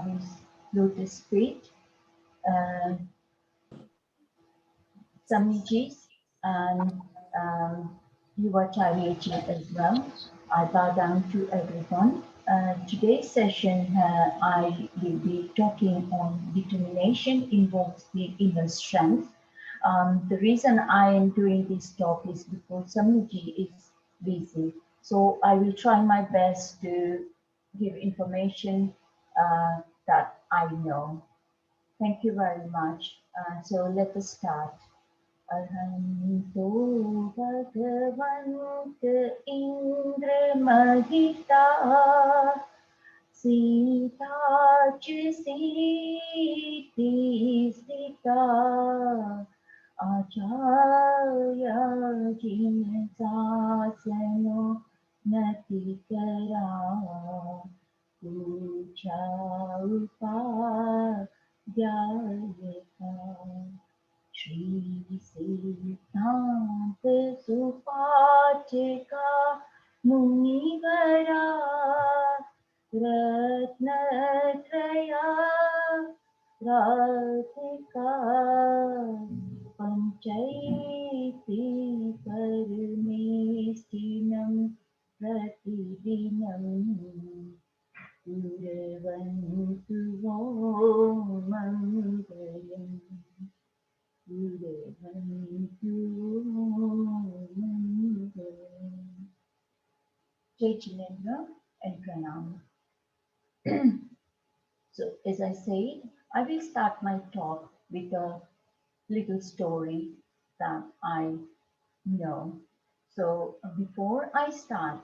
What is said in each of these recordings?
his lotus feet, Samiji and Yuvacharyiji as well. I bow down to everyone. Today's session, I will be talking on determination invokes the inner strength. The reason I am doing this talk is because Samiji is busy. So I will try my best to give information that I know. Thank you very much. So let us start. Arhanto Bhagavant Indra Mahita Sita Siti Sita Acharya Jin Sasano Natikara Pucha Upadhyayaka Shri Siddhanta Supachika Munivara Ratnatraya Radhika Panchaiti Paramestinam Pratidinam Puravantu Mangalam Jai Jinendra and Pranam. So, as I said, I will start my talk with a little story that I know. So, before I start,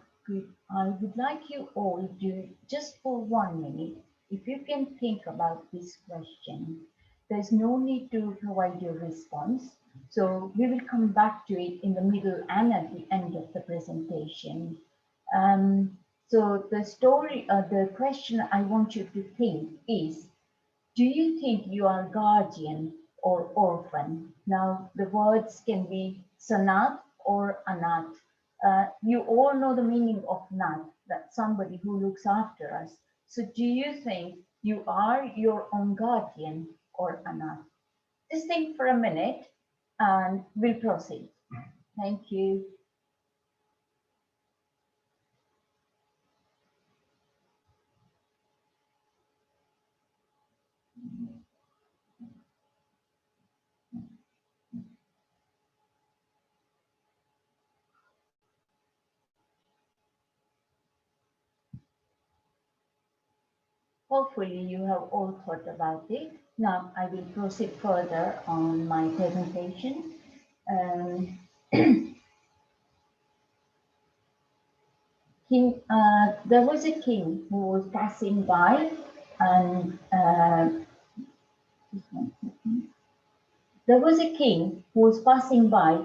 I would like you all to, just for 1 minute, if you can think about this question. There's no need to provide your response. So we will come back to it in the middle and at the end of the presentation. So the question I want you to think is, do you think you are guardian or orphan? Now the words can be sanat or anat. You all know the meaning of nat, that's somebody who looks after us. So do you think you are your own guardian or anat? Just think for a minute and we'll proceed. Thank you. Hopefully you have all thought about it. Now I will proceed further on my presentation. There was a king who was passing by, and there was a king who was passing by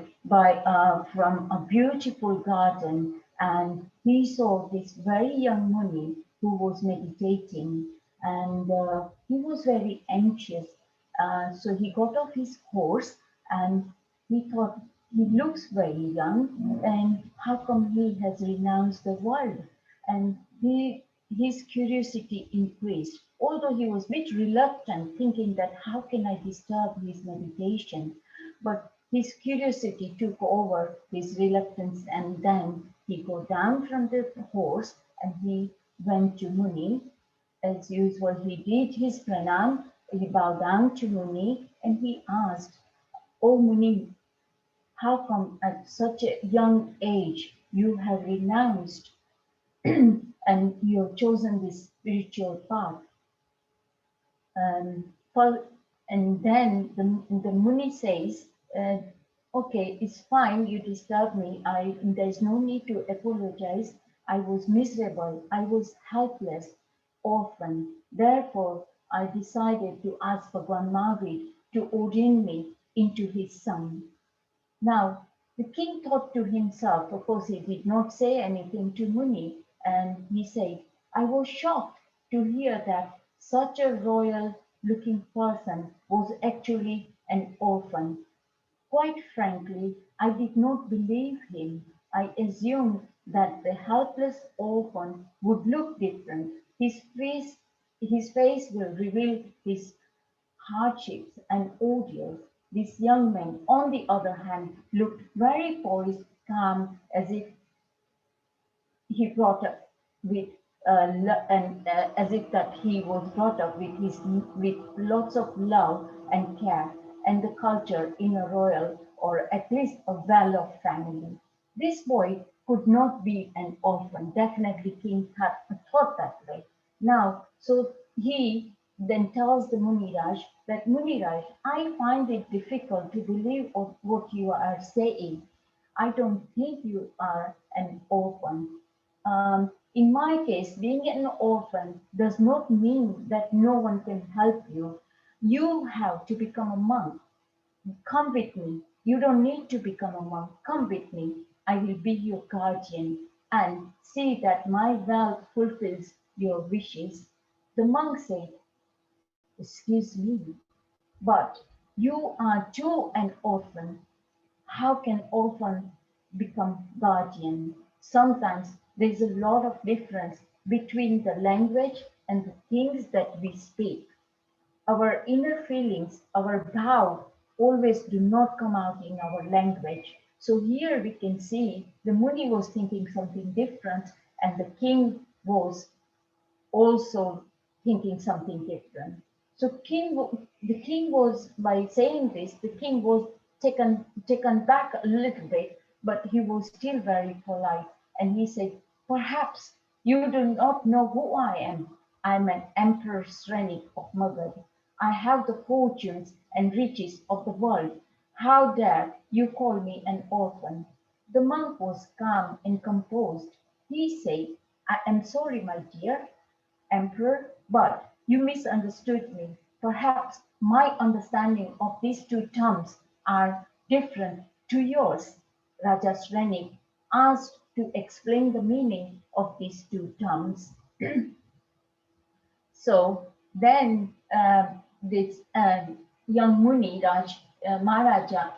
from a beautiful garden, and he saw this very young Muni who was meditating, and he was very anxious. So he got off his horse, and he thought, he looks very young, and how come he has renounced the world? And his curiosity increased, although he was a bit reluctant, thinking that how can I disturb his meditation? But his curiosity took over his reluctance, and then he got down from the horse and he went to Muni. As usual, he did his pranam, he bowed down to Muni, and he asked, "Oh Muni, how come at such a young age you have renounced and you have chosen this spiritual path?" And then the Muni says, okay, it's fine, you disturbed me. There's no need to apologize. I was miserable. I was helpless, orphan. Therefore, I decided to ask Bhagwan Mahavir to ordain me into his son. Now, the king thought to himself, of course, he did not say anything to Muni, and he said, I was shocked to hear that such a royal looking person was actually an orphan. Quite frankly, I did not believe him. I assumed that the helpless orphan would look different. His face his face will reveal his hardships and ordeals. This young man, on the other hand, looked very poised, calm, as if he brought up with and as if that he was brought up with lots of love and care and the culture in a royal or at least a well-off family. This boy could not be an orphan. Definitely, King had thought that way. Now, so he then tells the Muniraj that Muniraj, I find it difficult to believe of what you are saying. I don't think you are an orphan. In my case, being an orphan does not mean that no one can help you. You have to become a monk. Come with me. You don't need to become a monk. Come with me. I will be your guardian and see that my wealth fulfills your wishes. The monk said, excuse me, but you are too an orphan. How can orphan become guardian? Sometimes there's a lot of difference between the language and the things that we speak. Our inner feelings, our vow, always do not come out in our language. So here we can see the Muni was thinking something different and the king was also thinking something different. So the king was, by saying this, the king was taken back a little bit, but he was still very polite. And he said, perhaps you do not know who I am. I'm an emperor Srenik of Magad. I have the fortunes and riches of the world. How dare you call me an orphan? The monk was calm and composed. He said, I am sorry, my dear Emperor, but you misunderstood me. Perhaps my understanding of these two terms are different to yours. Raja Srenik asked to explain the meaning of these two terms. So then this young Muni Maharaja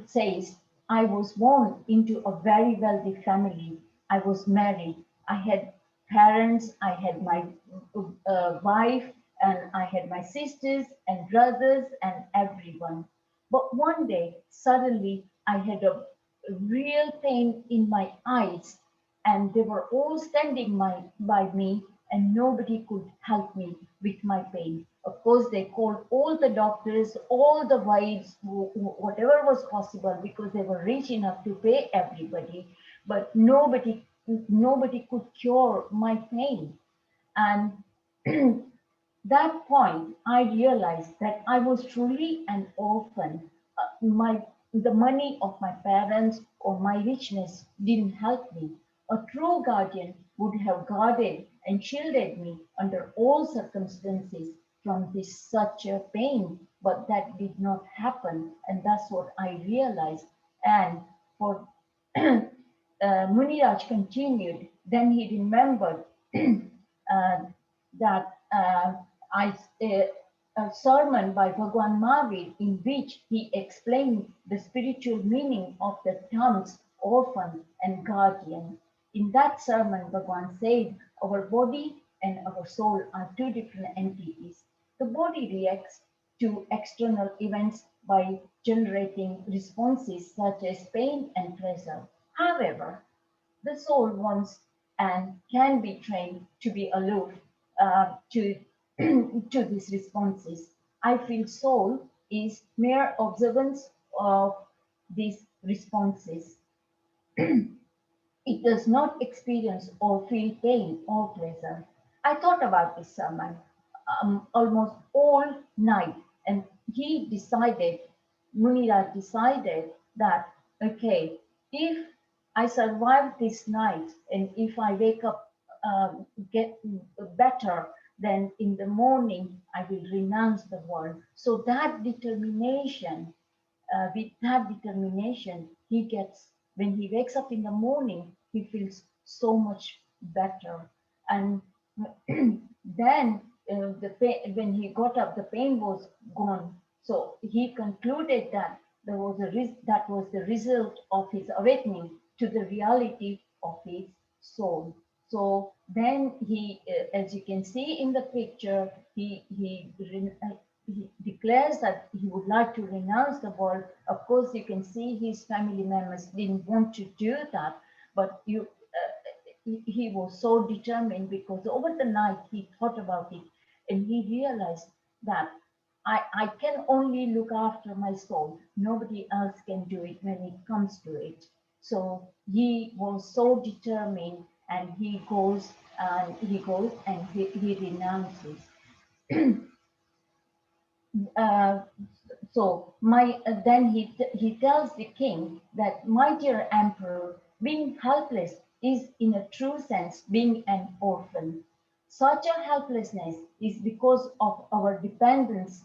says, I was born into a very wealthy family. I was married. I had parents, I had my wife, and I had my sisters and brothers and everyone. But one day, suddenly, I had a real pain in my eyes, and they were all standing by me, and nobody could help me with my pain. Of course, they called all the doctors, all the wives, whatever was possible, because they were rich enough to pay everybody, but nobody could cure my pain. And that point, I realized that I was truly an orphan. The money of my parents or my richness didn't help me. A true guardian would have guarded and shielded me under all circumstances from this such a pain, but that did not happen, and that's what I realized. And for Muniraj continued, then he remembered that I a sermon by Bhagwan Mahavir in which he explained the spiritual meaning of the terms orphan and guardian. In that sermon, Bhagwan said, our body and our soul are two different entities. The body reacts to external events by generating responses such as pain and pleasure. However, the soul wants and can be trained to be aloof to, to these responses. I feel soul is mere observance of these responses. It does not experience or feel pain or pleasure. I thought about this sermon almost all night, and Munira decided that, okay, if I survive this night and if I wake up, get better, then in the morning I will renounce the world. So that determination with that determination, he gets, when he wakes up in the morning, he feels so much better. And then when he got up, the pain was gone. So he concluded that that was the result of his awakening to the reality of his soul. So then he, as you can see in the picture, he declares that he would like to renounce the world. Of course, you can see his family members didn't want to do that, but he was so determined because over the night he thought about it and he realized that I can only look after my soul. Nobody else can do it when it comes to it. So he was so determined and he renounces. uh, then he tells the king that, my dear emperor, being helpless is in a true sense being an orphan. Such a helplessness is because of our dependence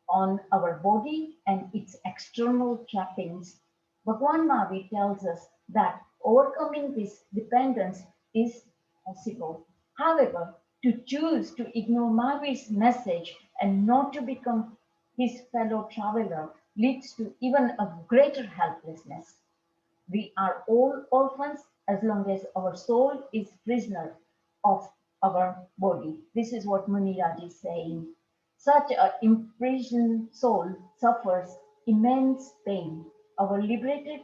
on our body and its external trappings. Bhagwan Mavi tells us that overcoming this dependence is possible. However, to choose to ignore Mavi's message and not to become his fellow traveler leads to even a greater helplessness. We are all orphans as long as our soul is prisoner of our body. This is what Muniraj is saying. Such an imprisoned soul suffers immense pain. Our liberated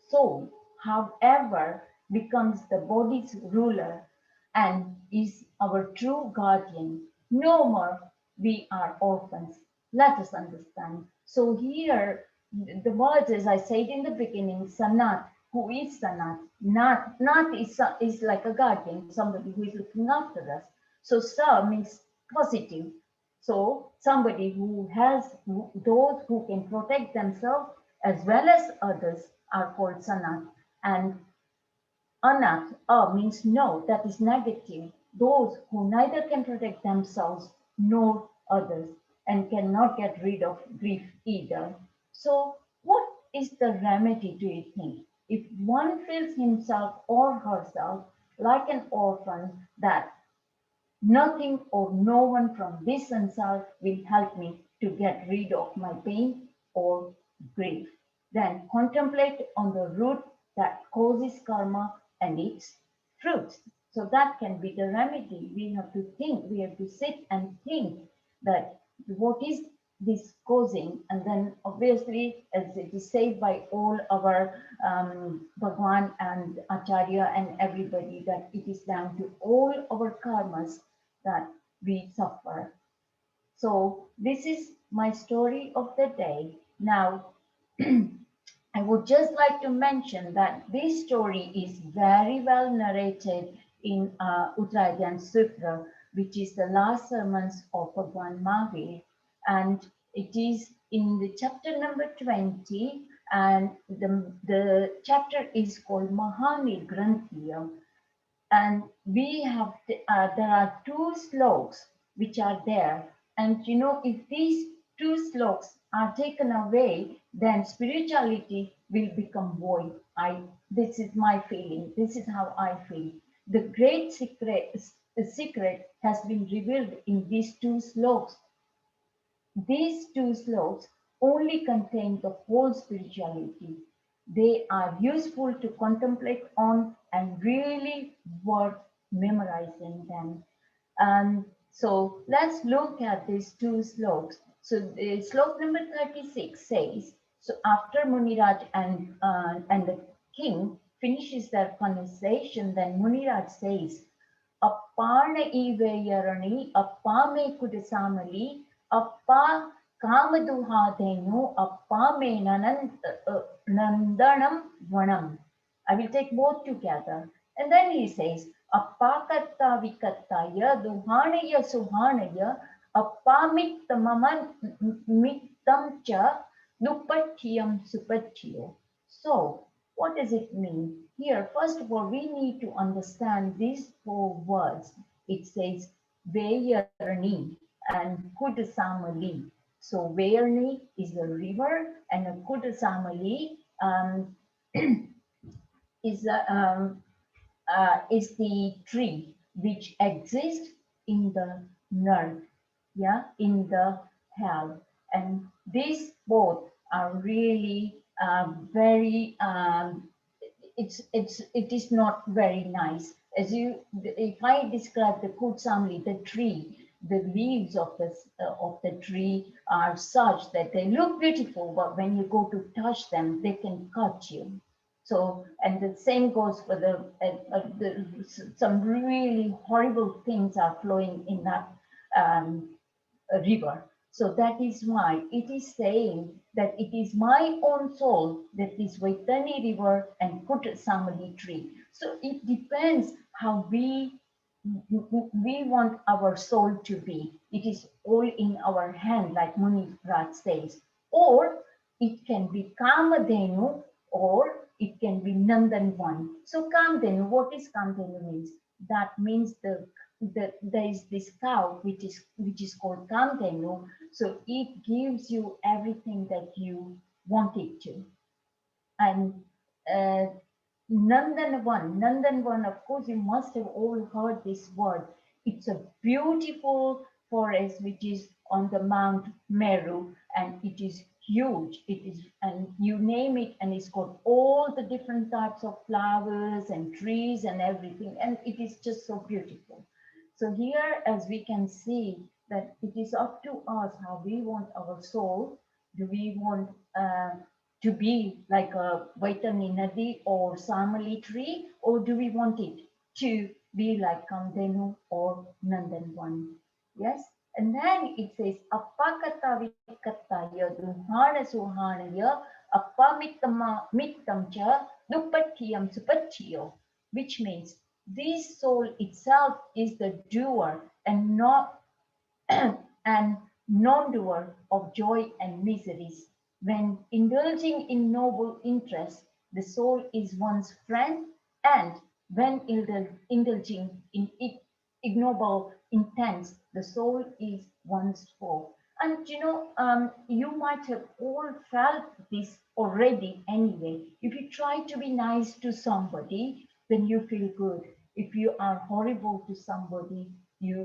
soul, however, becomes the body's ruler and is our true guardian. No more we are orphans. Let us understand. So here, the words, as I said in the beginning, Sanat, who is Sanat? Nat is like a guardian, somebody who is looking after us. So Sa means positive. So somebody who has those who can protect themselves as well as others are called Sanat. And Anat, means no, that is negative. Those who neither can protect themselves nor others and cannot get rid of grief either. So, what is the remedy, do you think? If one feels himself or herself like an orphan, that nothing or no one from this samsara will help me to get rid of my pain or grief. Then contemplate on the root that causes karma and its fruits. So that can be the remedy. We have to think, we have to sit and think that what is this causing, and then obviously, as it is said by all our Bhagwan and Acharya and everybody, that it is down to all our karmas that we suffer. So this is my story of the day. Now, I would just like to mention that this story is very well narrated in Uttarayan Sutra, which is the last sermons of Bhagwan Mahavir, and it is in the chapter number 20, and the chapter is called Mahani Granthiyam, and we have there are two sloks which are there, and if these two sloks are taken away, then spirituality will become void. This is my feeling, this is how I feel. The great secret has been revealed in these two sloks. These two sloks only contain the whole spirituality. They are useful to contemplate on and really worth memorizing them. And so let's look at these two sloks. So the slok number 36 says, so after Muniraj and the king finishes their conversation, then Muniraj says, Apparna Iveyarani, Appa me Kudasamali, Appa Kamaduhadenu, Appa me Nandanam Vanam. I will take both together. And then he says, Appa Katta Vikattaya, Duhanaya Suhanaya, Appa Mittamaman Mittam Cha, Nupatiyam Supatiyo. So, what does it mean? Here, first of all, we need to understand these four words. It says Vayarani and Kudasamali. So Vayarani is the river, and a Kudasamali is the tree which exists in the nerve, yeah, in the hell. And these both are really very it is not very nice. As you, if I describe the Kutsamli, the tree, the leaves of the tree are such that they look beautiful, but when you go to touch them, they can cut you. So, and the same goes for some really horrible things are flowing in that um, river. So that is why it is saying that it is my own soul that is Vaitani river and put Samali tree. So it depends how we want our soul to be. It is all in our hand, like Muni Raj says. Or it can be Kamadhenu, or it can be Nandanvan. So Kamadhenu, what is Kamadhenu means? That means there is this cow which is called Kamdenu. So it gives you everything that you want it to. And uh, Nandanvan, of course, you must have all heard this word. It's a beautiful forest which is on the Mount Meru, and it is huge. It is, and you name it, and it's got all the different types of flowers and trees and everything, and it is just so beautiful. So here, as we can see, that it is up to us how we want our soul. Do we want to be like a Vaitani Nadi or Samali tree, or do we want it to be like Kamdenu or Nandanvan? Yes, and then it says Appakata Vikata Yaduhana Suhanaya Appa Mittamcha Dupatiyam Supatiyo, which means this soul itself is the doer and not and non-doer of joy and miseries. When indulging in noble interests, the soul is one's friend, and when indulging in ignoble intents, the soul is one's foe. And you might have all felt this already anyway. If you try to be nice to somebody, then you feel good. If you are horrible to somebody, you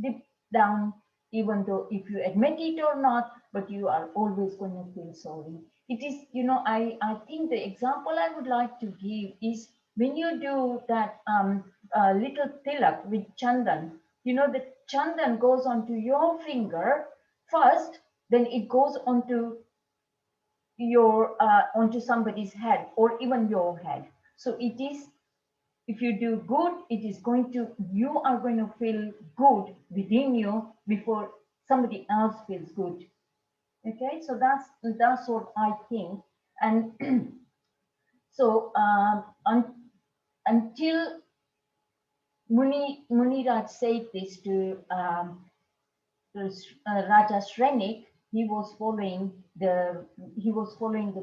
deep down, even though if you admit it or not, but you are always going to feel sorry. It is, I think the example I would like to give is when you do that little tilak with chandan, the chandan goes onto your finger first, then it goes onto onto somebody's head or even your head. So it is, if you do good, you are going to feel good within you before somebody else feels good. Okay, so that's what I think. And so until Muniraj said this to Raja Shrenik, he was following the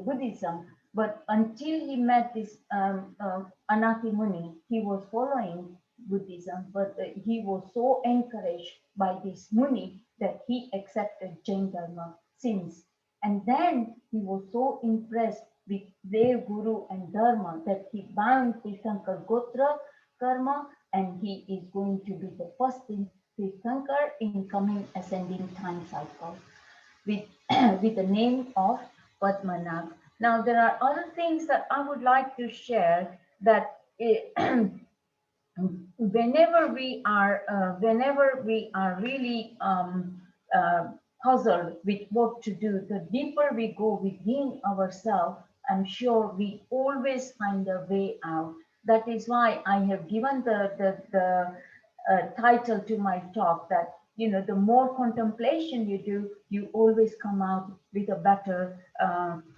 Buddhism, but until he met this Anaki Muni, he was following Buddhism, but he was so encouraged by this Muni that he accepted Jain Dharma since. And then he was so impressed with their Guru and Dharma that he bound Tirthankar Gotra Karma, and he is going to be the first in Tirthankar in coming ascending time cycle with, with the name of Padmanabh. Now, there are other things that I would like to share that whenever we are really uh, puzzled with what to do, the deeper we go within ourselves, I'm sure we always find a way out. That is why I have given the title to my talk, that the more contemplation you do, you always come out with a better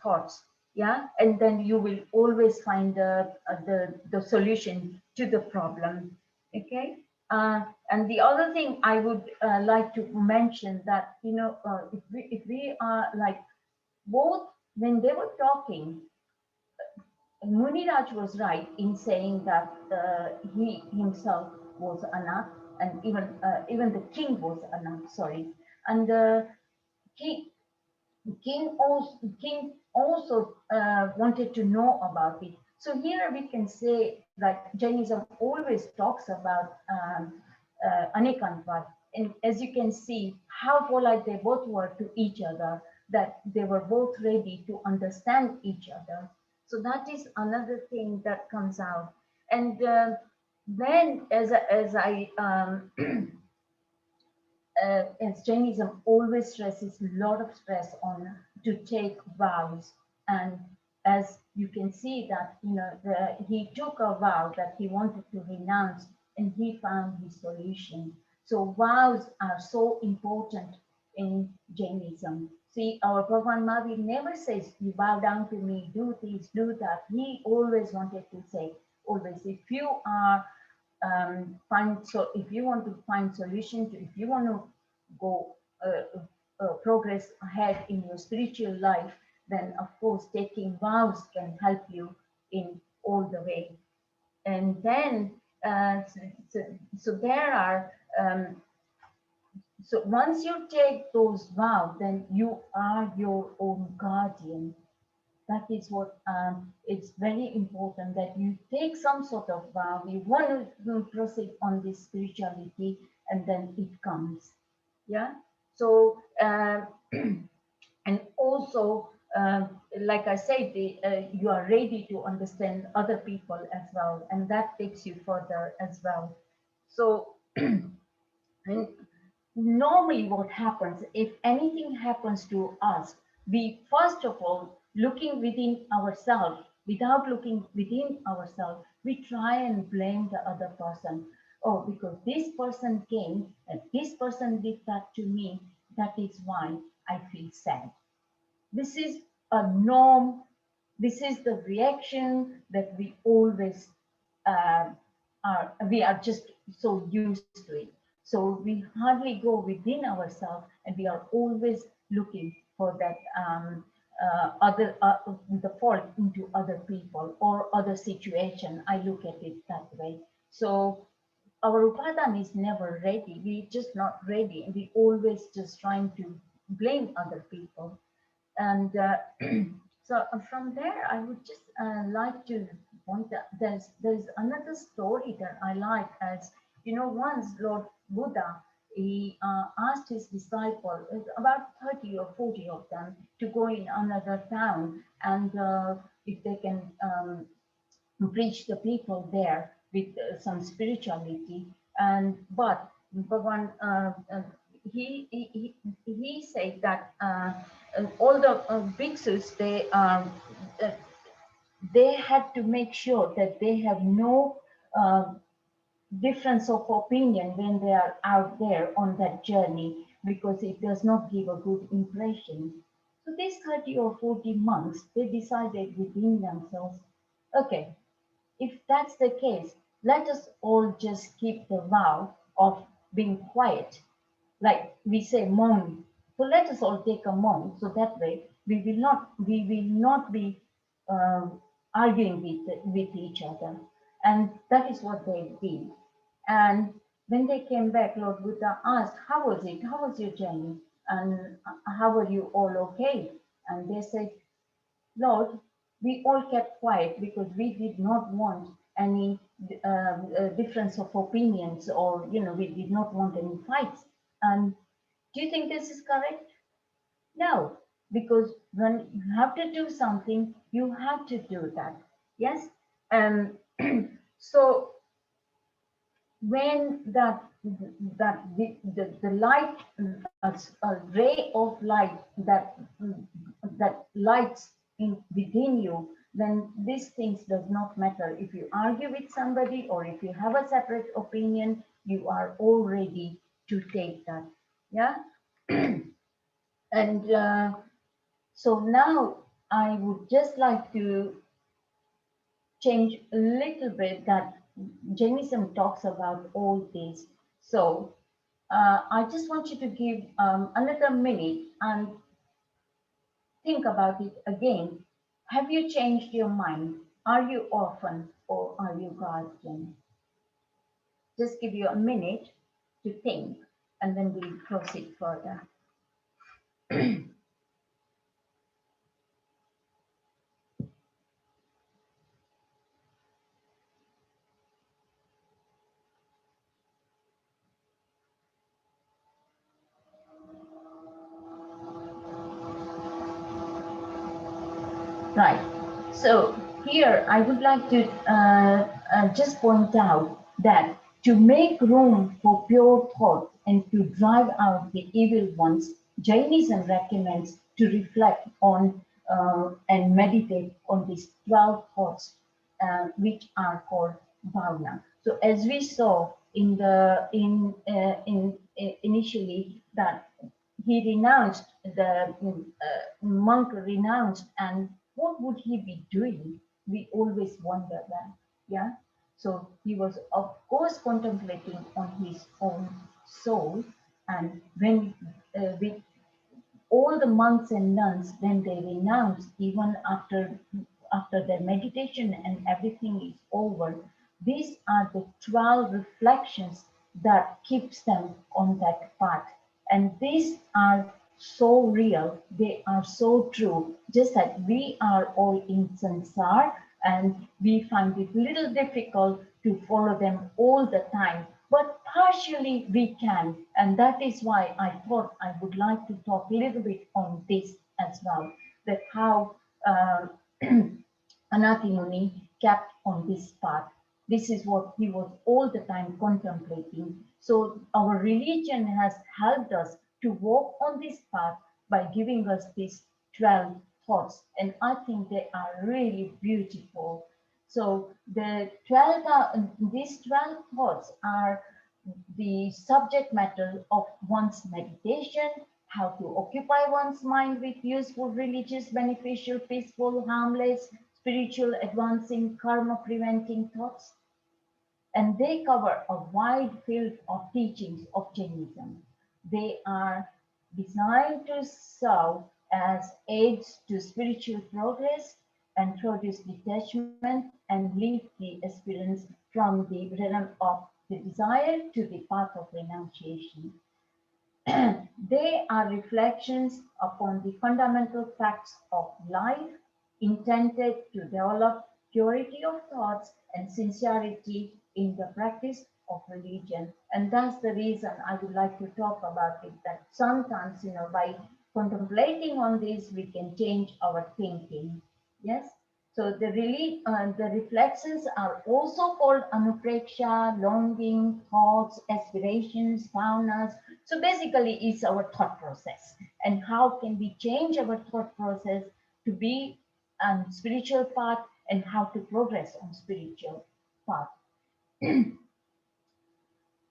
thoughts. Yeah, and then you will always find the solution to the problem. Okay. And the other thing I would like to mention, that if we are like, both when they were talking, Muniraj was right in saying that he himself was Anath, and even the king was Anath. Sorry, and the king king also wanted to know about it. So here we can say that Jainism always talks about Anekantvad. And as you can see, how polite they both were to each other, that they were both ready to understand each other. So that is another thing that comes out. And then as I as Jainism always stresses a lot of stress on to take vows, and as you can see that he took a vow that he wanted to renounce, and he found his solution. So vows are so important in Jainism. See, our Bhagavan Mahavir never says you bow down to me, do this, do that. He always wanted to say, always, if you are if you want to find solution to, if you want to go progress ahead in your spiritual life, then of course taking vows can help you in all the way. And then so, so there are so once you take those vows, then you are your own guardian. That is what it's very important, that you take some sort of vow. You want to proceed on this spirituality, and then it comes. Yeah. So and also, like I said, you are ready to understand other people as well, and that takes you further as well. So and normally what happens, if anything happens to us, we first of all looking within ourselves. Without looking within ourselves, we try and blame the other person. Oh, because this person came and this person did that to me, that is why I feel sad. This is a norm. This is the reaction that we always uh, we are just so used to it. So we hardly go within ourselves, and we are always looking for that other the fault into other people or other situation. I look at it that way. So our upadana is never ready. We just not ready, and we always just trying to blame other people. And so from there, I would just like to point out there's another story that I like. As you know, once Lord Buddha, he asked his disciple, about 30 or 40 of them, to go in another town, and if they can preach the people there with some spirituality. And but Bhagavan, he said that all the bhikshus, uh, they had to make sure that they have no uh, difference of opinion when they are out there on that journey, because it does not give a good impression. So these 30 or 40 monks, they decided within themselves, okay, if that's the case, let us all just keep the vow of being quiet, like we say monk. So let us all take a monk, so that way we will not be arguing with each other. And that is what they did. And when they came back, Lord Buddha asked, how was it? How was your journey? And how are you all okay? And they said, Lord, we all kept quiet because we did not want any difference of opinions, or, we did not want any fights. And do you think this is correct? No, because when you have to do something, you have to do that. Yes. And so when the light, a ray of light that lights in within you, then these things does not matter. If you argue with somebody or if you have a separate opinion, you are all ready to take that. Yeah. And so now I would just like to change a little bit, that Jainism talks about all this. So I just want you to give another minute and think about it again. Have you changed your mind? Are you orphan or are you guardian? Just give you a minute to think, and then we'll proceed further. Right. So here I would like to just point out that to make room for pure thought and to drive out the evil ones, Jainism recommends to reflect on and meditate on these 12 thoughts, which are called bhavna. So, as we saw in the in initially that he renounced the monk renounced, and what would he be doing? We always wonder that, yeah. So he was of course contemplating on his own soul, and when with all the monks and nuns, when they renounce, even after their meditation and everything is over, these are the 12 reflections that keeps them on that path. And these are so real, they are so true, just that we are all in samsara and we find it little difficult to follow them all the time, but partially we can. And that is why I thought I would like to talk a little bit on this as well, that how Anati Muni kept on this path. This is what he was all the time contemplating. So our religion has helped us to walk on this path by giving us these 12 thoughts. And I think they are really beautiful. So the 12, these 12 thoughts are the subject matter of one's meditation, how to occupy one's mind with useful, religious, beneficial, peaceful, harmless, spiritual, advancing, karma preventing thoughts. And they cover a wide field of teachings of Jainism. They are designed to serve as aids to spiritual progress and produce detachment and lead the aspirants from the realm of the desire to the path of renunciation. They are reflections upon the fundamental facts of life, intended to develop purity of thoughts and sincerity in the practice of religion. And that's the reason I would like to talk about it, that sometimes, by contemplating on this, we can change our thinking. Yes? So the reflections are also called anupreksha, longing, thoughts, aspirations, bhavnas. So basically, it's our thought process, and how can we change our thought process to be on spiritual path, and how to progress on spiritual path.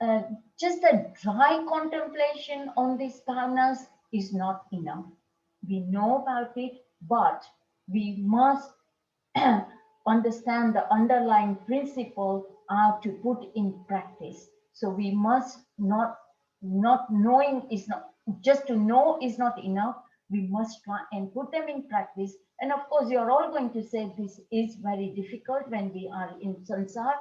Uh, just a dry contemplation on these bhavnas is not enough. We know about it, but we must understand the underlying principle are to put in practice. So we must not knowing is not just to know is not enough. We must try and put them in practice. And of course, you're all going to say this is very difficult when we are in samsara.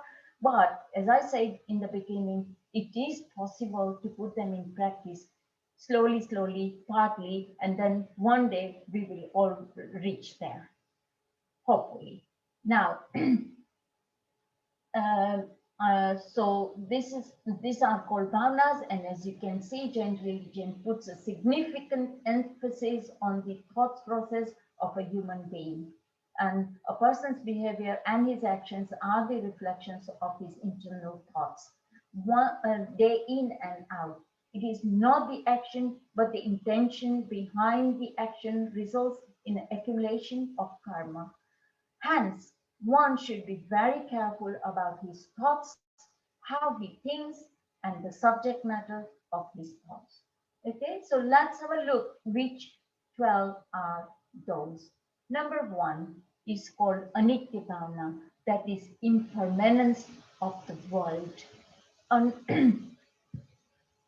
But as I said in the beginning, it is possible to put them in practice slowly, partly, and then one day we will all reach there, hopefully. Now, so these are called bhavnas, and as you can see, Jain religion puts a significant emphasis on the thought process of a human being, and a person's behavior and his actions are the reflections of his internal thoughts, day in and out. It is not the action, but the intention behind the action results in an accumulation of karma. Hence, one should be very careful about his thoughts, how he thinks, and the subject matter of his thoughts. Okay, so let's have a look which 12 are those. Number one is called Anitya Bhavana, that is impermanence of the world.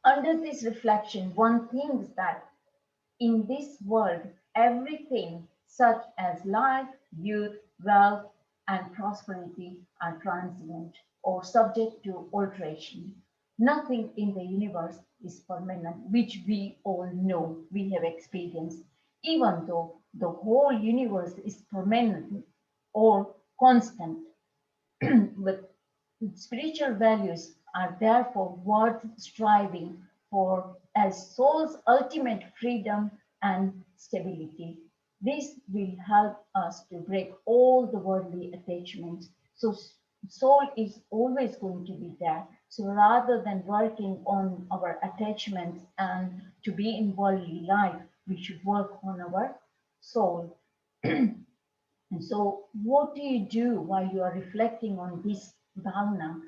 Under this reflection, one thinks that in this world, everything such as life, youth, wealth, and prosperity are transient or subject to alteration. Nothing in the universe is permanent, which we all know, we have experienced, even though the whole universe is permanent or constant. But spiritual values are therefore worth striving for as soul's ultimate freedom and stability. This will help us to break all the worldly attachments. So soul is always going to be there. So rather than working on our attachments and to be in worldly life, we should work on our soul. And so, what do you do while you are reflecting on this bhavana?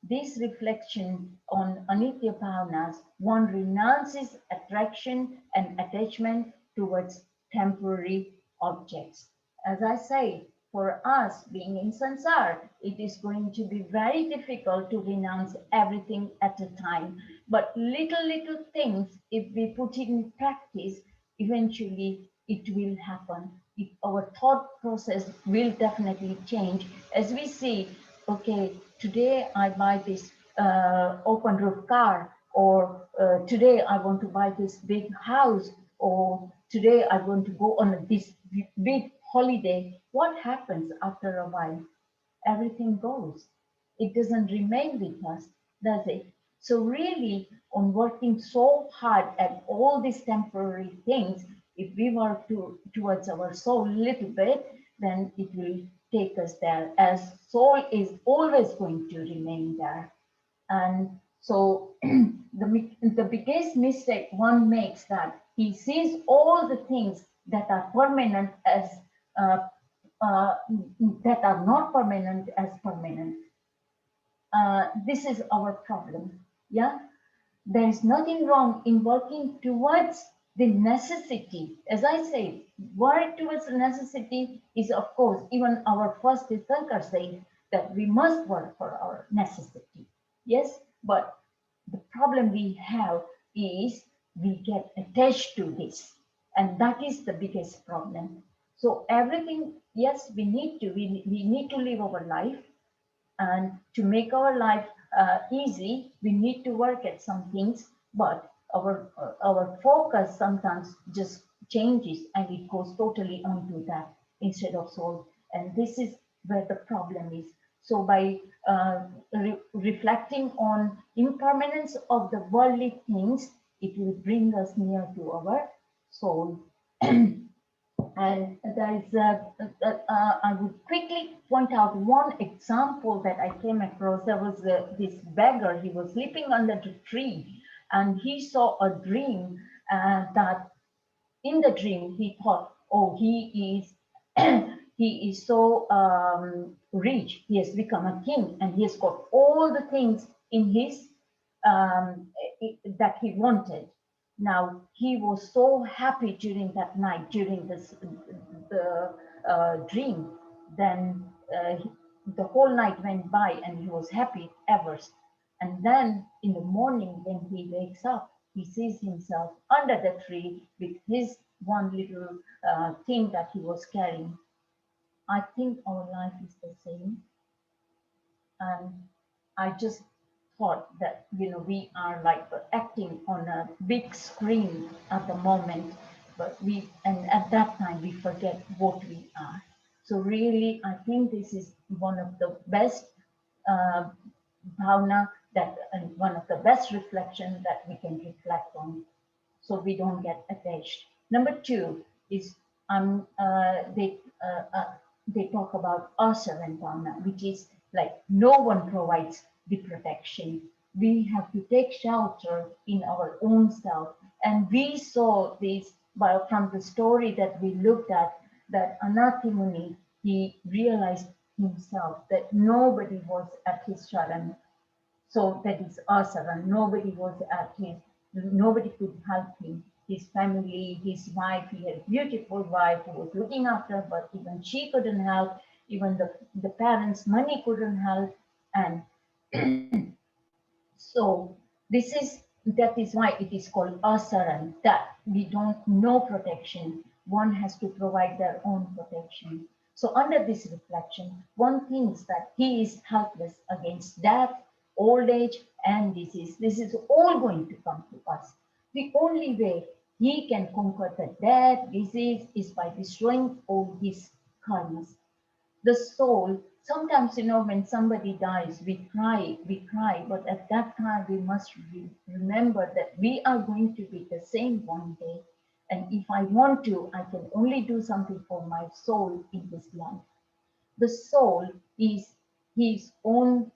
This reflection on anitya bhavanas, one renounces attraction and attachment towards temporary objects. As I say, for us being in sansar, it is going to be very difficult to renounce everything at a time. But little things, if we put it in practice, eventually it will happen. Our thought process will definitely change as we see, okay, today I buy this open roof car, or today I want to buy this big house, or today I want to go on this big holiday. What happens after a while? Everything goes. It doesn't remain with us, does it? So really, on working so hard at all these temporary things, if we work towards our soul a little bit, then it will take us there, as soul is always going to remain there. And so the biggest mistake one makes, that he sees all the things that are permanent as uh, uh, that are not permanent as permanent. This is our problem. Yeah, there is nothing wrong in working towards the necessity. As I say, work towards the necessity is, of course, even our first Tirthankar says that we must work for our necessity. Yes, but the problem we have is we get attached to this, and that is the biggest problem. So everything, yes, we need to live our life, and to make our life easy, we need to work at some things, but our focus sometimes just changes and it goes totally onto that instead of soul. And this is where the problem is. So by reflecting on impermanence of the worldly things, it will bring us near to our soul. And there is I would quickly point out one example that I came across. There was this beggar. He was sleeping under the tree, and he saw a dream that in the dream he thought, oh, he is he is so rich. He has become a king, and he has got all the things in his that he wanted. Now he was so happy during that night, during this the dream. Then the whole night went by, and he was happy ever. And then in the morning, when he wakes up, he sees himself under the tree with his one little thing that he was carrying. I think our life is the same. And I just thought that, we are like acting on a big screen at the moment, but and at that time we forget what we are. So really, I think this is one of the best uh, bhavna, that, and one of the best reflection that we can reflect on, so we don't get attached. Number two is they talk about assaran bhavna, which is like no one provides the protection. We have to take shelter in our own self. And we saw this from the story that we looked at, that Anathi Muni, he realized himself that nobody was at his sharan. So that is asara. Nobody could help him. His family, his wife, he had a beautiful wife who was looking after, but even she couldn't help. Even the parents' money couldn't help. And so that is why it is called asaran, that we don't know protection. One has to provide their own protection. So under this reflection, one thinks that he is helpless against death, old age, and disease. This is all going to come to us. The only way he can conquer the death, disease, is by destroying all his karmas. The soul, sometimes, when somebody dies, we cry, but at that time we must remember that we are going to be the same one day. And if I want to, I can only do something for my soul in this life. The soul is his own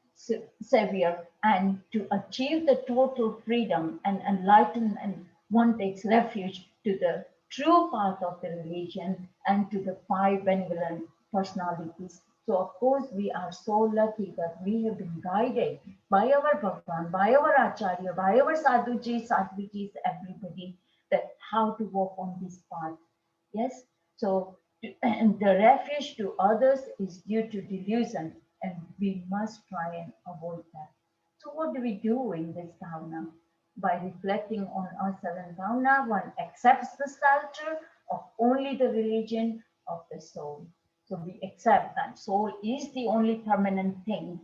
savior, and to achieve the total freedom and enlighten, and one takes refuge to the true path of the religion and to the five benevolent personalities. So of course we are so lucky that we have been guided by our Bhagwan, by our Acharya, by our Sadhujis, Sadhvijis, everybody, that how to walk on this path. Yes, so and the refuge to others is due to delusion, and we must try and avoid that. So, what do we do in this bhavana? By reflecting on our seven bhavana, one accepts the shelter of only the religion of the soul. So, we accept that soul is the only permanent thing,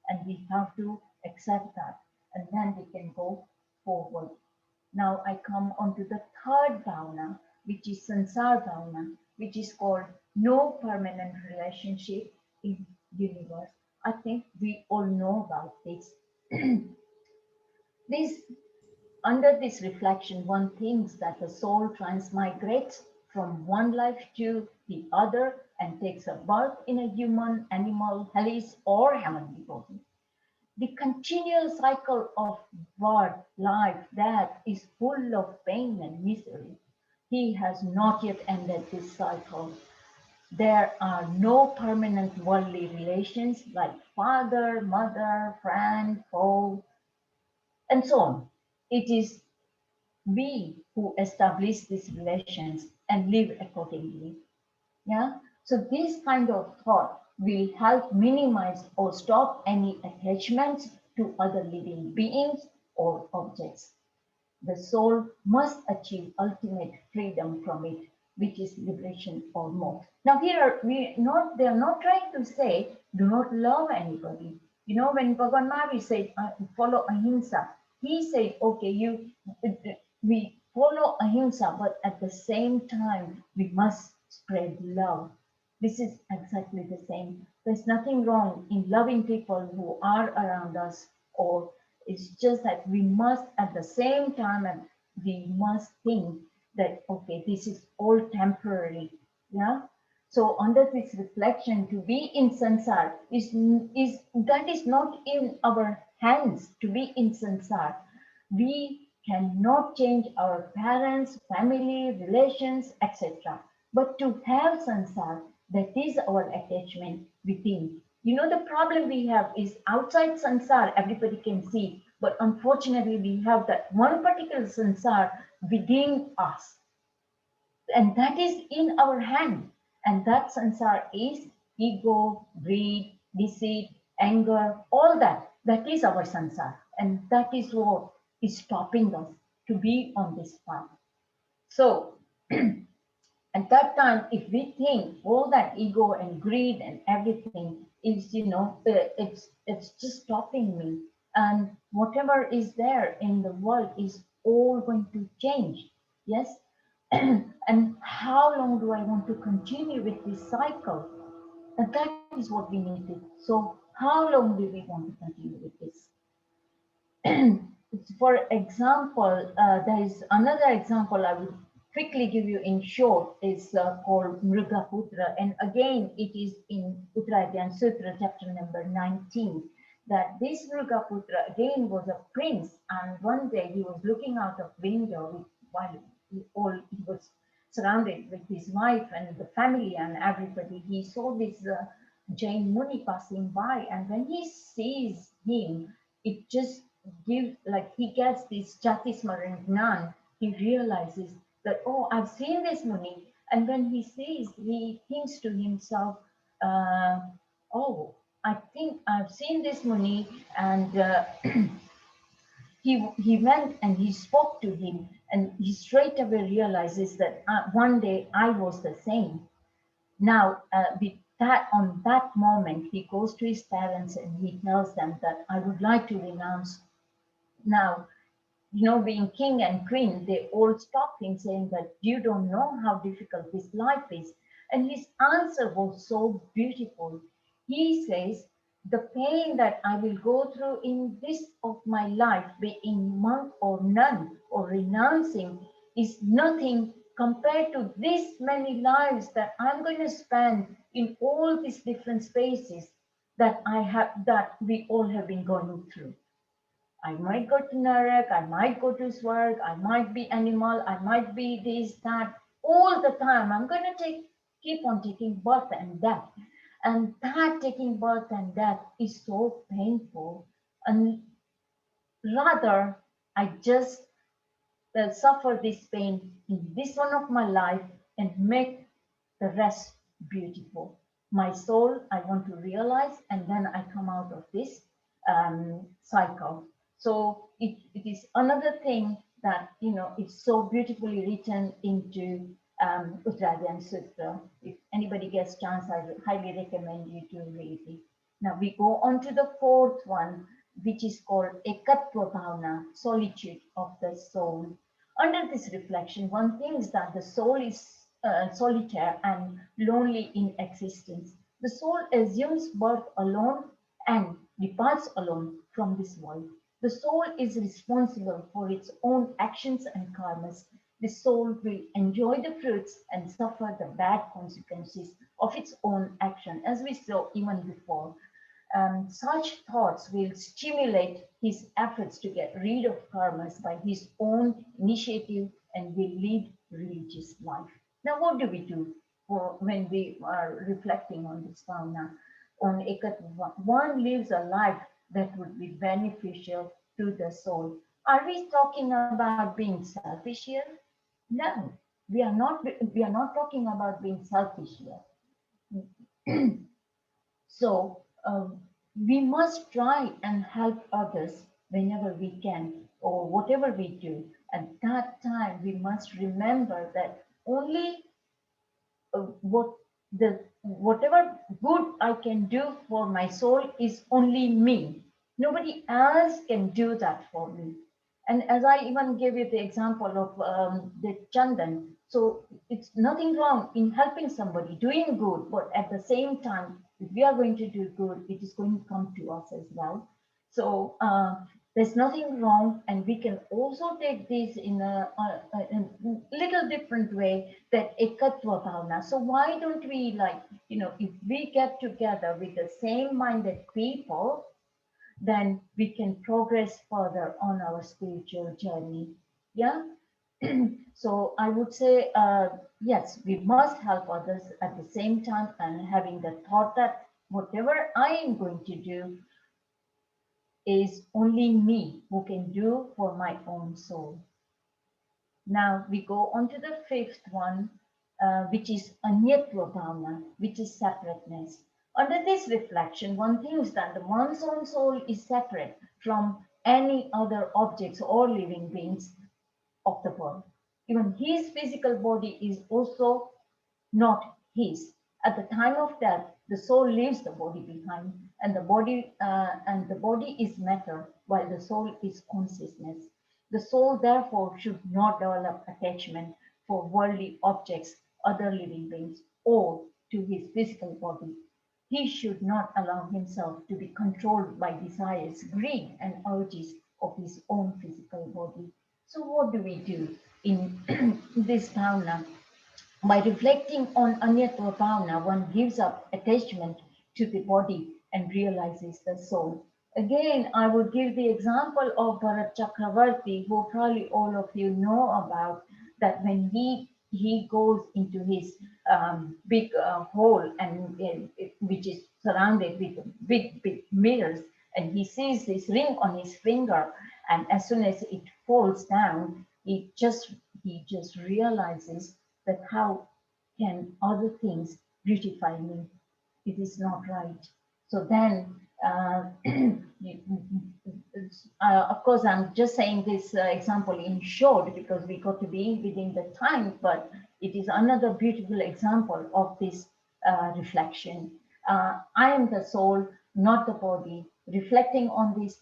and we have to accept that, and then we can go forward. Now I come on to the third bhavana, which is sansar bhavana, which is called no permanent relationship in universe. I think we all know about this. This under this reflection, one thinks that the soul transmigrates from one life to the other and takes a birth in a human, animal, hellish, or heavenly body. The continual cycle of birth, life, death is full of pain and misery. He has not yet ended this cycle. There are no permanent worldly relations like father, mother, friend, foe, and so on. It is we who establish these relations and live accordingly. Yeah. So this kind of thought will help minimize or stop any attachments to other living beings or objects. The soul must achieve ultimate freedom from it, which is liberation or moksha. Now here they are not trying to say do not love anybody. You know, when Bhagavan Mahavir said follow ahimsa, he said okay, we follow ahimsa, but at the same time we must spread love. This is exactly the same. There's nothing wrong in loving people who are around us, or it's just that we must at the same time, and we must think that okay, this is all temporary. Yeah. So under this reflection, to be in sansar is that is not in our hands to be in sansar. We cannot change our parents, family, relations, etc. But to have sansar, that is our attachment within. You know, the problem we have is outside sansar, everybody can see, but unfortunately, we have that one particular sansar within us, and that is in our hand. And that sansar is ego, greed, deceit, anger, all that. That is our sansar, and that is what is stopping us to be on this path. So, at that time, if we think all that ego and greed and everything is, it's just stopping me, and whatever is there in the world is all going to change. Yes. And how long do I want to continue with this cycle? And that is what we needed. So, how long do we want to continue with this? For example, there is another example I will quickly give you in short, is called Mrigaputra. And again, it is in Uttarajyan Sutra, chapter number 19, that this Mrigaputra again was a prince. And one day he was looking out of window while he was surrounded with his wife and the family and everybody. He saw this Jain Muni passing by. And when he sees him, it just gives, like, he gets this jati smaran gnan. He realizes that, oh, I've seen this Muni. And when he sees, he thinks to himself, oh, I think I've seen this Muni. And he went and he spoke to him, and he straight away realizes that one day I was the same. Now, with that, on that moment, he goes to his parents and he tells them that I would like to renounce. Now, being king and queen, they all stopped him, saying that you don't know how difficult this life is. And his answer was so beautiful. He says, the pain that I will go through in this of my life, being monk or nun or renouncing, is nothing compared to this many lives that I'm going to spend in all these different spaces. that we all have been going through. I might go to Narak, I might go to Swarg, I might be animal, I might be this, that, all the time. I'm going to keep on taking birth and death. And that taking birth and death is so painful. And rather, I just suffer this pain in this one of my life and make the rest beautiful. My soul, I want to realize, and then I come out of this cycle. So it is another thing that, it's so beautifully written into Uttarayan Sutra. If anybody gets chance, I would highly recommend you to read it. Now we go on to the fourth one, which is called Ekatva Bhavana, solitude of the soul. Under this reflection, one thinks that the soul is solitary and lonely in existence. The soul assumes birth alone and departs alone from this world. The soul is responsible for its own actions and karmas. The soul will enjoy the fruits and suffer the bad consequences of its own action, as we saw even before. Such thoughts will stimulate his efforts to get rid of karmas by his own initiative and will lead religious life. Now, what do we do when we are reflecting on this bhavana? On Ekatva, one lives a life that would be beneficial to the soul. Are we talking about being selfish here? No, we are not. We are not talking about being selfish here. So we must try and help others whenever we can or whatever we do. At that time, we must remember that only whatever good I can do for my soul is only me. Nobody else can do that for me. And as I even gave you the example of the Chandan, so it's nothing wrong in helping somebody, doing good, but at the same time, if we are going to do good, it is going to come to us as well. So there's nothing wrong, and we can also take this in a little different way, that ekatva bhavana. So why don't we, like, if we get together with the same minded people, then we can progress further on our spiritual journey. Yeah. So I would say, yes, we must help others at the same time, and having the thought that whatever I am going to do is only me who can do for my own soul. Now we go on to the fifth one, which is anyatva bhavana, which is separateness. Under this reflection, one thinks that the one's own soul is separate from any other objects or living beings of the world. Even his physical body is also not his. At the time of death, the soul leaves the body behind, and the body is matter, while the soul is consciousness. The soul, therefore, should not develop attachment for worldly objects, other living beings, or to his physical body. He should not allow himself to be controlled by desires, greed, and urges of his own physical body. So, what do we do in this bhavana? By reflecting on Anyatva Bhavana, one gives up attachment to the body and realizes the soul. Again, I would give the example of Bharat Chakravarti, who probably all of you know about, that when he goes into his big hole, and which is surrounded with big mirrors, and he sees this ring on his finger, and as soon as it falls down, he just realizes that how can other things beautify me? It is not right. So then, of course, I'm just saying this example in short because we got to be within the time, but it is another beautiful example of this reflection. I am the soul, not the body. Reflecting on this,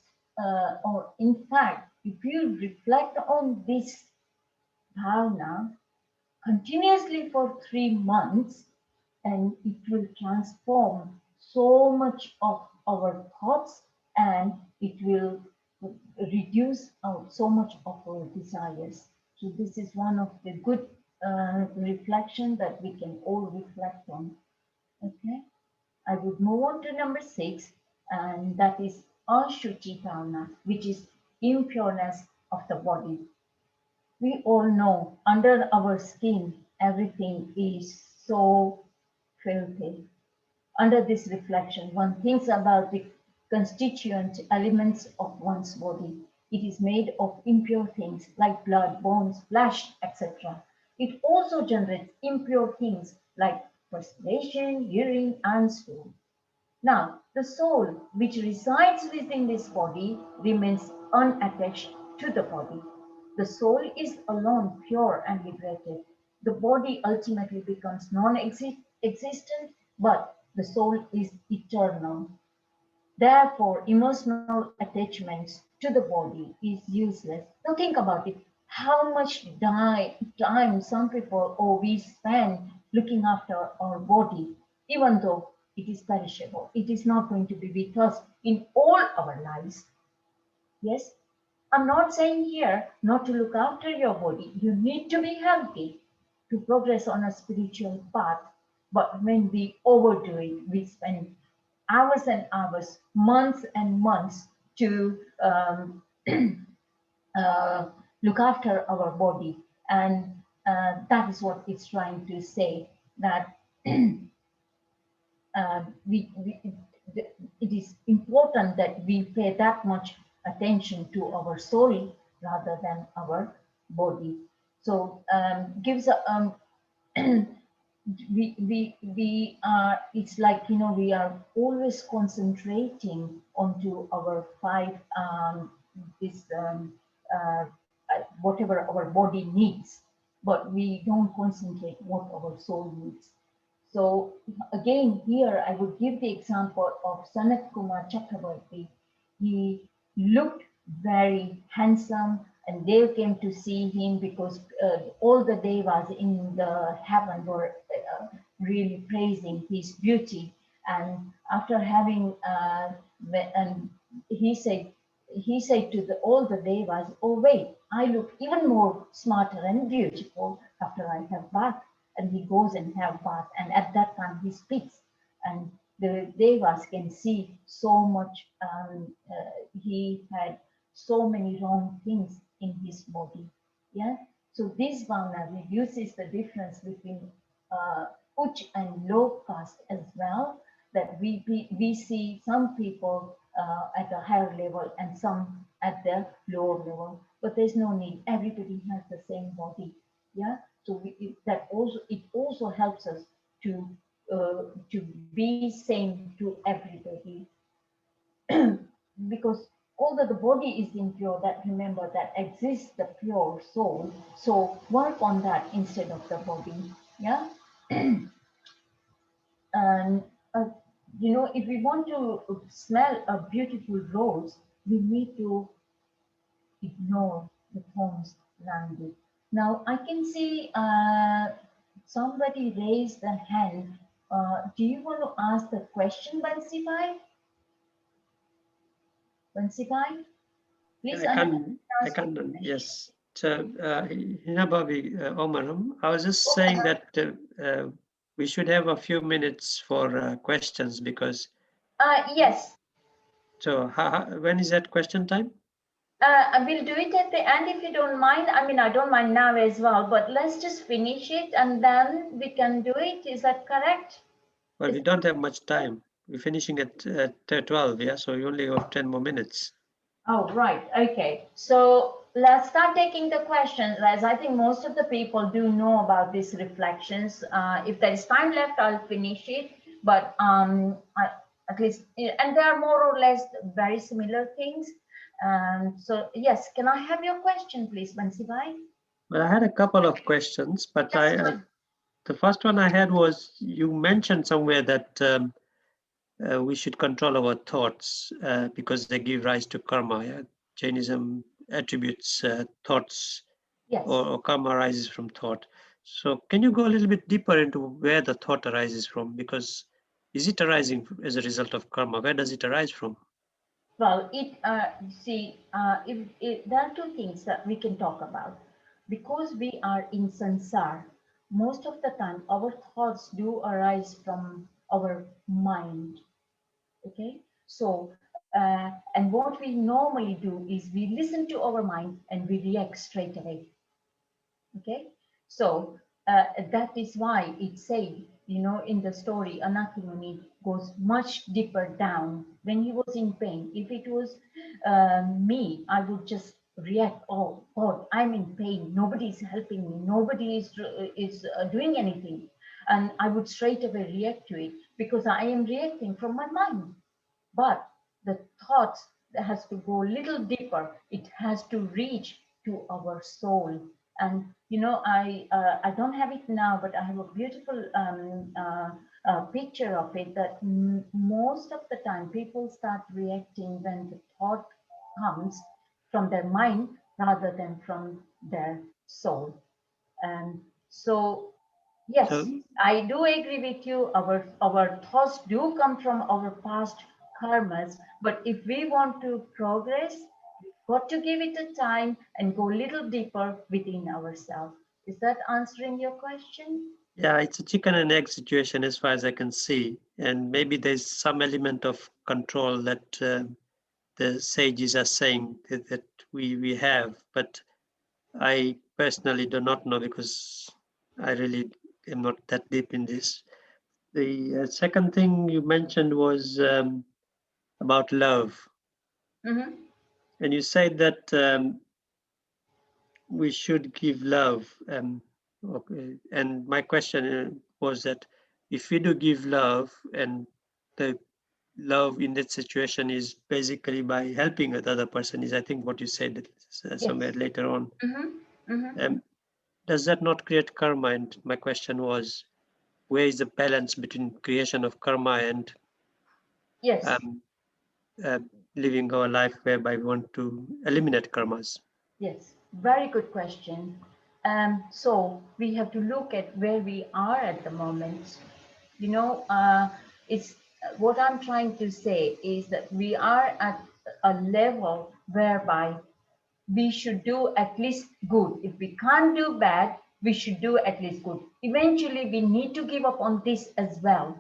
or in fact, if you reflect on this bhavana continuously for 3 months, and it will transform so much of our thoughts, and it will reduce so much of our desires. So this is one of the good reflection that we can all reflect on. Okay. I would move on to number 6, and that is ashuchitana, which is impureness of the body. We all know under our skin everything is so filthy. Under this reflection, one thinks about the constituent elements of one's body. It is made of impure things like blood, bones, flesh, etc. It also generates impure things like perspiration, urine, and stool. Now, the soul, which resides within this body, remains unattached to the body. The soul is alone pure and liberated. The body ultimately becomes non existent, but the soul is eternal. Therefore, emotional attachments to the body is useless. Now think about it. How much time some people or we spend looking after our body, even though it is perishable. It is not going to be with us in all our lives. Yes, I'm not saying here not to look after your body. You need to be healthy to progress on a spiritual path. But when we overdo it, we spend hours and hours, months and months to uh, look after our body. And that is what it's trying to say, that we, it is important that we pay that much attention to our soul rather than our body. So gives a we are, it's like, you know, we are always concentrating onto our five this whatever our body needs, but we don't concentrate what our soul needs. So again, here I would give the example of Sanat Kumar Chakravarti. He looked very handsome, and they came to see him because all the devas in the heaven were really praising his beauty. And after having, and he said, he said to all the devas, "Oh wait, I look even more smarter and beautiful after I have bath." And he goes and have bath, and at that time he speaks, and the devas can see so much. He had so many wrong things in his body. Yeah. So this bhavana reduces the difference between uch and low caste as well. That we see some people at a higher level and some at the lower level, but there's no need. Everybody has the same body. Yeah. So that also, it also helps us to be same to everybody. Because although the body is impure, that remember that exists the pure soul. So work on that instead of the body. Yeah. And you know, if we want to smell a beautiful rose, we need to ignore the thorns around it. Now I can see somebody raised the hand. Do you want to ask the question, Bansibai? Bansibai, please I ask your can, question. yes. So, Hinababi Omaram, I was just saying that we should have a few minutes for questions because, Yes, so when is that question time? I will do it at the end if you don't mind. I mean, I don't mind now as well, but let's just finish it and then we can do it. Is that correct? Well, Is we don't have much time. We're finishing at 12, yeah, so you only have 10 more minutes. Oh, right. Okay. So let's start taking the questions, as I think most of the people do know about these reflections. If there is time left, I'll finish it. But at least, and they are more or less very similar things. So yes, can I have your question, please, Bansibai? Well, I had a couple of questions, but That's fine. the first one I had was you mentioned somewhere that we should control our thoughts because they give rise to karma. Yeah? Jainism attributes thoughts Yes. or karma arises from thought. So can you go a little bit deeper into where the thought arises from? Because is it arising as a result of karma? Where does it arise from? Well, if there are two things that we can talk about. Because we are in sansar, most of the time our thoughts do arise from our mind. Okay, so and what we normally do is we listen to our mind and we react straight away. Okay, so that is why it said, you know, in the story, Anakimuni goes much deeper down when he was in pain. If it was me, I would just react, oh God, I'm in pain, nobody is helping me, nobody is doing anything, and I would straight away react to it because I am reacting from my mind. But the thoughts has to go a little deeper. It has to reach to our soul. And you know, I don't have it now, but I have a beautiful picture of it that most of the time people start reacting when the thought comes from their mind rather than from their soul. And so So yes, I do agree with you. Our thoughts do come from our past karmas, but if we want to progress, we've got to give it a time and go a little deeper within ourselves. Is that answering your question? yeah, it's a chicken and egg situation as far as I can see, and maybe there's some element of control that the sages are saying that we have, but I personally do not know because I really am not that deep in this. The second thing you mentioned was about love, Mm-hmm. and you said that we should give love. Okay. And my question was that if we do give love, and the love in that situation is basically by helping the other person, is I think what you said somewhere Yes. later on. Mm-hmm. Mm-hmm. Um, does that not create karma? And my question was, where is the balance between creation of karma and Yes. um, uh, living our life whereby we want to eliminate karmas? Yes. Very good question. So we have to look at where we are at the moment. You know, it's what I'm trying to say is that we are at a level whereby we should do at least good. If we can't do bad, we should do at least good. Eventually, we need to give up on this as well.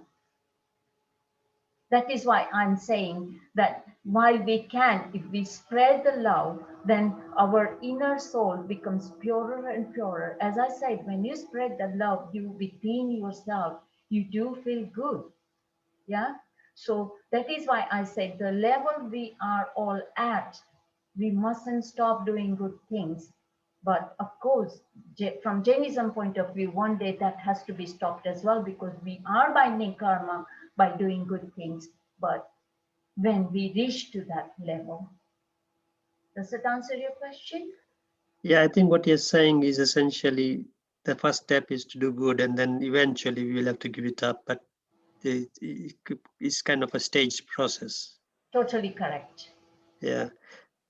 That is why I'm saying that while we can, if we spread the love, then our inner soul becomes purer and purer. As I said, when you spread the love, you within yourself, you do feel good. Yeah. So that is why I said the level we are all at, we mustn't stop doing good things. But of course, from Jainism point of view, one day that has to be stopped as well because we are binding karma by doing good things. But when we reach to that level, does that answer your question? Yeah, I think what you're saying is essentially the first step is to do good, and then eventually we will have to give it up. But it's kind of a staged process. Totally correct. Yeah.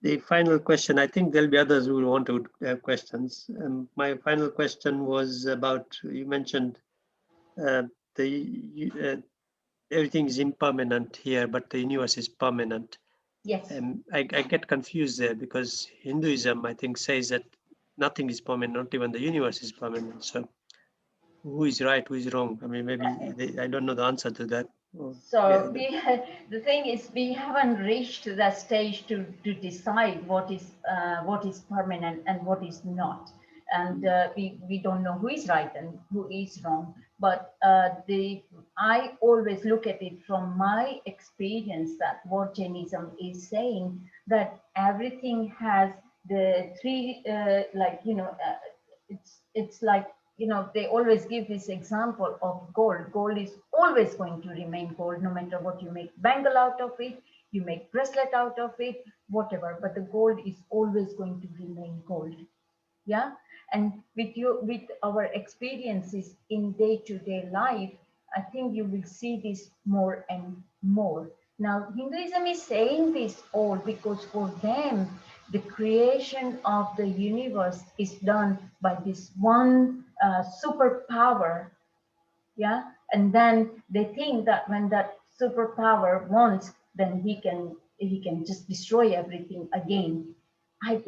The final question, I think there'll be others who will want to have questions. My final question was about, you mentioned uh, everything is impermanent here, but the universe is permanent. Yes. And I get confused there because Hinduism, I think, says that nothing is permanent, not even the universe is permanent. So who is right, who is wrong? I mean, maybe I don't know the answer to that. Oh, yeah, So the thing is, we haven't reached that stage to decide what is permanent and what is not, and we don't know who is right and who is wrong. But the I always look at it from my experience that what Jainism is saying that everything has the three like you know it's like you know they always give this example of gold. Gold is always going to remain gold no matter what you make bangle out of it, you make bracelet out of it, whatever, but the gold is always going to remain gold. Yeah. And with our experiences in day-to-day life, I think you will see this more and more. Now Hinduism is saying this all because for them the creation of the universe is done by this one superpower. Yeah. And then they think that when that superpower wants, then he can just destroy everything again. I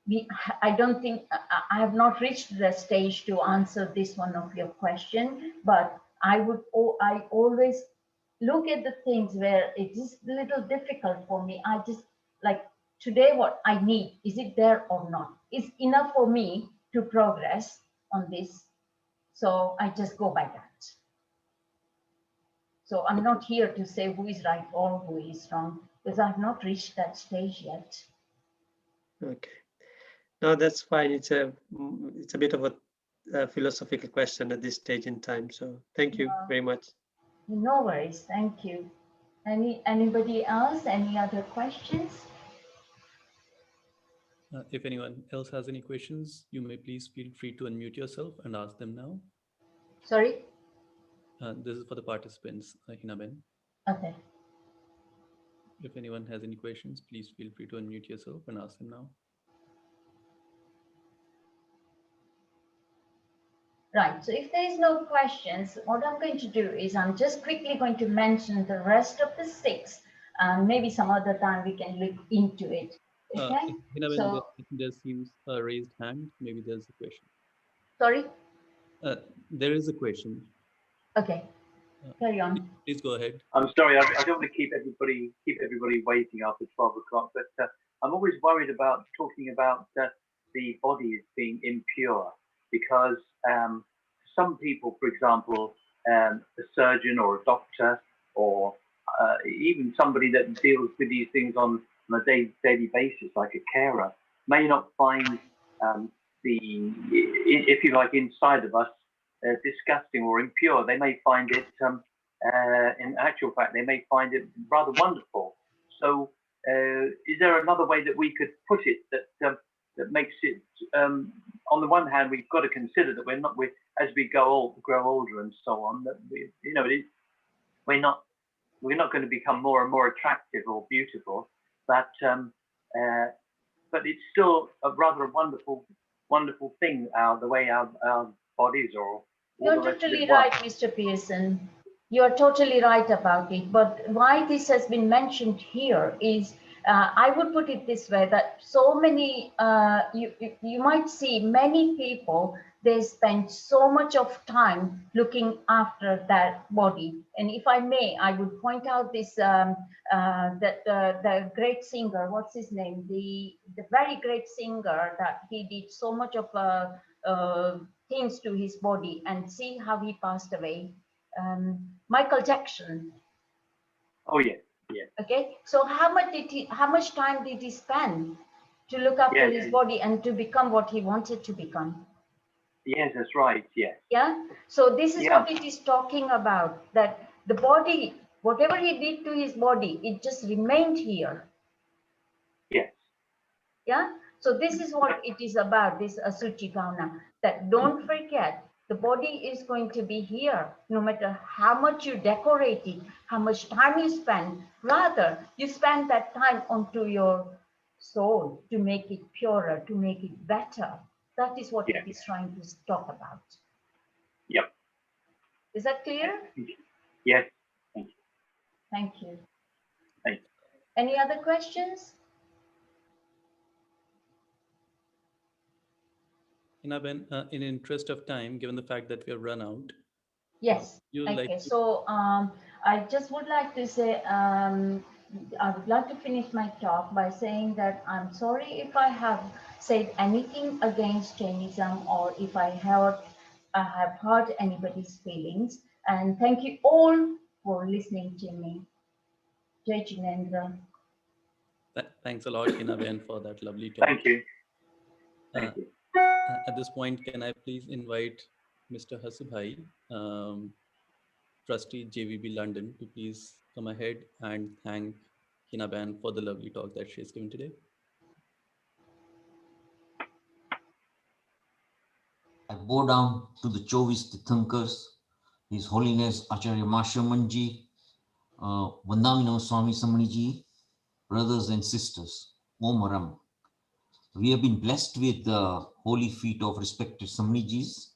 we I don't think I have not reached the stage to answer this one of your question, but I always look at the things where it is a little difficult for me. I just like today what I need, is it there or not? Is enough for me to progress on this? So I just go by that. So I'm not here to say who is right or who is wrong, because I've not reached that stage yet. Okay. No, that's fine. It's a bit of a philosophical question at this stage in time. So thank you very much. No worries. Thank you. Anybody else? Any other questions? If anyone else has any questions, you may please feel free to unmute yourself and ask them now. Sorry? This is for the participants, Hinaben. Okay. If anyone has any questions, please feel free to unmute yourself and ask them now. Right. So if there is no questions, what I'm going to do is I'm just quickly going to mention the rest of the 6, and maybe some other time we can look into it. Okay. Hinaben, So there seems a raised hand. Maybe there's a question. sorry. There is a question. Okay. Carry on. Please go ahead. I'm sorry, I don't want to keep everybody waiting after 12 o'clock, but I'm always worried about talking about the body as being impure, because some people, for example, a surgeon or a doctor, or even somebody that deals with these things on a daily basis, like a carer, may not find if you like, inside of us disgusting or impure. They may find it, in actual fact, they may find it rather wonderful. So is there another way that we could put it that makes it, on the one hand, we've got to consider that as we grow older and so on, that we're not going to become more and more attractive or beautiful, but it's still a rather wonderful thing, the way our bodies or You're totally right, Mr. Pearson. You're totally right about it. But why this has been mentioned here is, I would put it this way, that so many, you might see many people, they spend so much of time looking after their body. And if I may, I would point out this, the great singer, what's his name? The very great singer that he did so much of things to his body, and see how he passed away. Michael Jackson. Oh yeah, yeah. Okay, so how much time did he spend to look after his body and to become what he wanted to become? Yes, that's right. Yes. Yeah. So this is what it is talking about. That the body, whatever he did to his body, it just remained here. Yes. Yeah. So this is what it is about, this Asuchi Bhavana, that don't forget, the body is going to be here, no matter how much you decorate it, how much time you spend. Rather, you spend that time onto your soul to make it purer, to make it better. That is what it is trying to talk about. Yep. Is that clear? Yes. Thank you. Thank you. Thank you. Any other questions? Hinaben, in interest of time, given the fact that we have run out. Yes. Okay. So I just would like to say, I would like to finish my talk by saying that I'm sorry if I have said anything against Jainism, or if I have hurt anybody's feelings. And thank you all for listening to me. Jai Jinendra. Thanks a lot, Hinaben, for that lovely talk. Thank you. Thank you. At this point, can I please invite Mr. Hasubhai, Trustee JVB London, to please come ahead and thank Hinaben for the lovely talk that she has given today. I bow down to the Chovis Tirthankars, His Holiness Acharya Mashamanji, Vandamino Swami Samaniji, brothers and sisters, Om Ram. We have been blessed with the holy feet of respected Samanijis,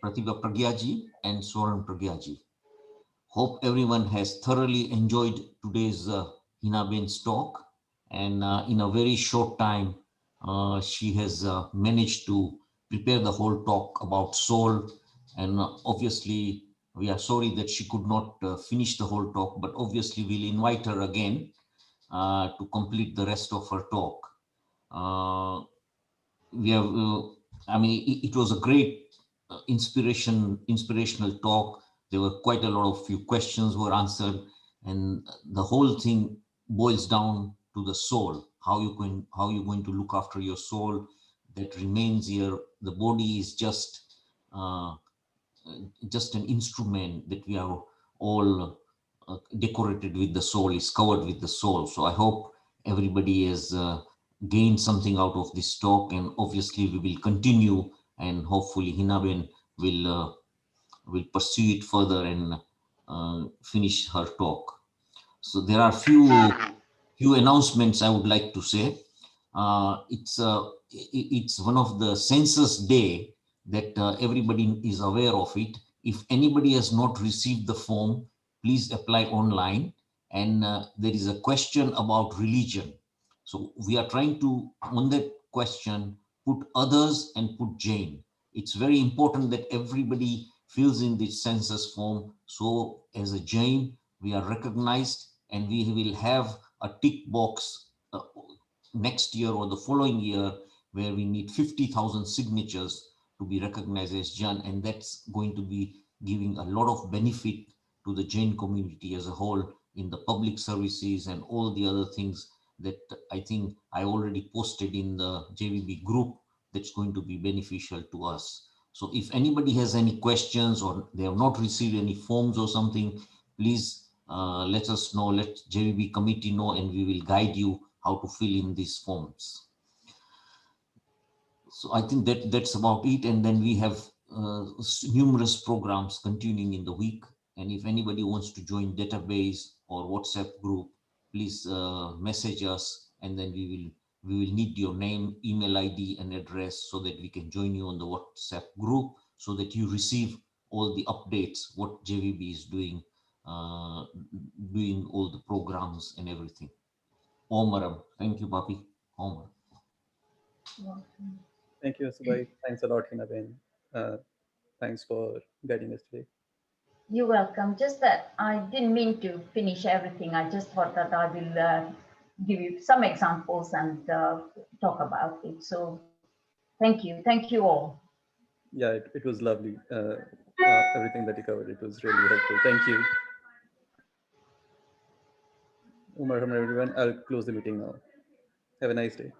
Pratibha Pragyaji and Swaran Pragyaji. Hope everyone has thoroughly enjoyed today's Hinaben's talk, and in a very short time, she has managed to prepare the whole talk about soul, and obviously We are sorry that she could not finish the whole talk, but obviously we'll invite her again to complete the rest of her talk. We have, I mean, it was a great inspirational talk. There were quite a lot of few questions were answered, and the whole thing boils down to the soul. How you're going to look after your soul that remains here. The body is just an instrument that we are all decorated with. The soul is covered with the soul. So I hope everybody has gained something out of this talk, and obviously we will continue, and hopefully Hinaben will pursue it further and finish her talk. So there are few announcements I would like to say. It's one of the census day that everybody is aware of it. If anybody has not received the form, please apply online. And there is a question about religion. So we are trying to, on that question, put others and put Jain. It's very important that everybody fills in this census form. So as a Jain, we are recognized, and we will have a tick box next year or the following year where we need 50,000 signatures to be recognized as Jain, and that's going to be giving a lot of benefit to the Jain community as a whole in the public services and all the other things that I think I already posted in the JVB group that's going to be beneficial to us. So if anybody has any questions or they have not received any forms or something, please let us know, let JVB committee know, and we will guide you how to fill in these forms. So I think that's about it. And then we have numerous programs continuing in the week. And if anybody wants to join database or WhatsApp group, please message us, and then we will need your name, email ID, and address so that we can join you on the WhatsApp group, so that you receive all the updates, what JVB is doing, doing all the programs and everything. Omaram. Thank you, Papi. Omar. Thank you, Subhai. Thanks a lot, Hinaben. Thanks for guiding us today. You're welcome. Just that I didn't mean to finish everything. I just thought that I will give you some examples and talk about it. So thank you. Thank you all. Yeah, it was lovely. Everything that you covered, it was really helpful. Thank you. Umar, everyone. I'll close the meeting now. Have a nice day.